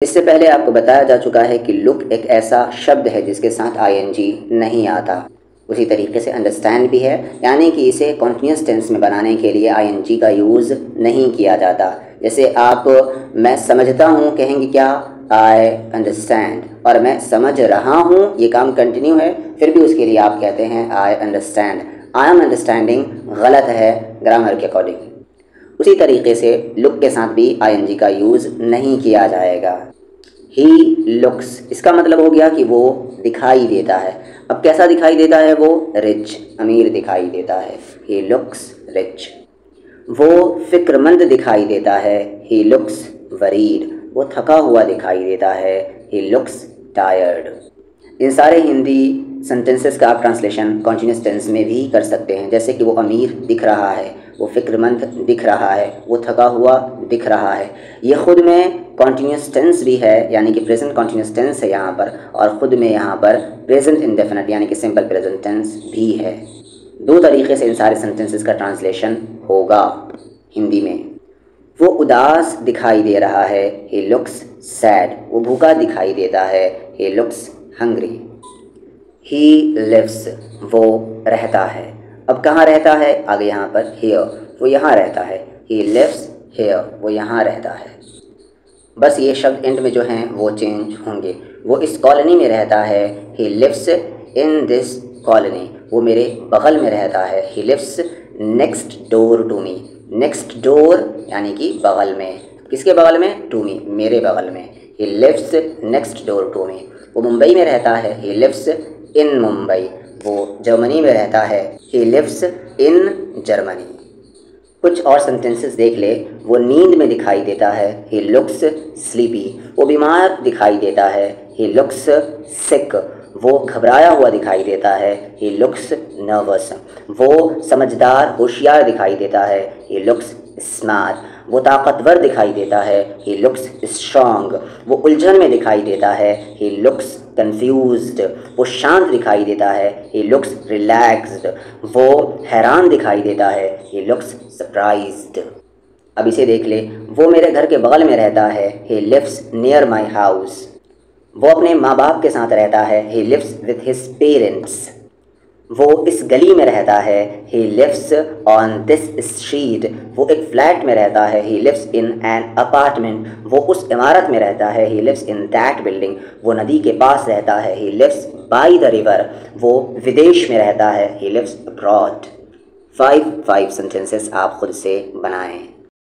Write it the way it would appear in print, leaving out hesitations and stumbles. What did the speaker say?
इससे पहले आपको बताया जा चुका है कि लुक एक ऐसा शब्द है जिसके साथ आईएनजी नहीं आता। उसी तरीके से अंडरस्टैंड भी है, यानी कि इसे कॉन्टिन्यूस टेंस में बनाने के लिए आईएनजी का यूज़ नहीं किया जाता। जैसे आप मैं समझता हूँ कहेंगे क्या, आई अंडरस्टैंड, और मैं समझ रहा हूँ ये काम कंटिन्यू है, फिर भी उसके लिए आप कहते हैं I understand. I am understanding गलत है ग्रामर के अकॉर्डिंग। उसी तरीके से लुक के साथ भी आईएनजी का यूज़ नहीं किया जाएगा। ही लुक्स, इसका मतलब हो गया कि वो दिखाई देता है। अब कैसा दिखाई देता है वो? रिच, अमीर दिखाई देता है। He looks rich. वो फिक्रमंद दिखाई देता है। He looks worried. वो थका हुआ दिखाई देता है। He looks tired. इन सारे हिंदी सेंटेंसेस का आप ट्रांसलेशन कॉन्टिन्यूस टेंस में भी कर सकते हैं। जैसे कि वो अमीर दिख रहा है, वो फिक्रमंद दिख रहा है, वो थका हुआ दिख रहा है। ये ख़ुद में कॉन्टिन्यूस टेंस भी है, यानी कि प्रेजेंट कॉन्टिन्यूस टेंस है यहाँ पर, और ख़ुद में यहाँ पर प्रेजेंट इंडेफिनिट यानी कि सिंपल प्रेजेंट टेंस भी है। दो तरीके से इन सारे सेंटेंसेस का ट्रांसलेशन होगा हिंदी में। वो उदास दिखाई दे रहा है। He looks sad. वो भूखा दिखाई देता है। He looks hungry. He lives, वो रहता है। अब कहाँ रहता है? आगे यहाँ पर हियर, वो यहाँ रहता है। ही लिव्स हियर, वो यहाँ रहता है। बस ये शब्द एंड में जो हैं वो चेंज होंगे। वो इस कॉलोनी में रहता है। He lives in this colony, वो मेरे बगल में रहता है। He lives next door to me. Next door यानी कि बगल में। किसके बगल में? टू मी, मेरे बगल में। He lives next door to me. वो मुंबई में रहता है। He lives in Mumbai. वो जर्मनी में रहता है। He lives in Germany. कुछ और सेंटेंसेस देख ले। वो नींद में दिखाई देता है। He looks sleepy. वो बीमार दिखाई देता है। ही लुक्स सिक। वो घबराया हुआ दिखाई देता है। He looks nervous. वो समझदार होशियार दिखाई देता है। He looks smart. वो ताकतवर दिखाई देता है। He looks strong. वो उलझन में दिखाई देता है। He looks confused. वो शांत दिखाई देता है। He looks relaxed. वो हैरान दिखाई देता है। He looks surprised. अब इसे देख ले। वो मेरे घर के बगल में रहता है। He lives near my house. वो अपने माँ बाप के साथ रहता है। He lives with his parents. वो इस गली में रहता है। He lives on this street. वो एक फ्लैट में रहता है। He lives in an apartment. वो उस इमारत में रहता है। He lives in that building. वो नदी के पास रहता है। He lives by the river. वो विदेश में रहता है। He lives abroad. 5 सेंटेंसेस आप खुद से बनाएं।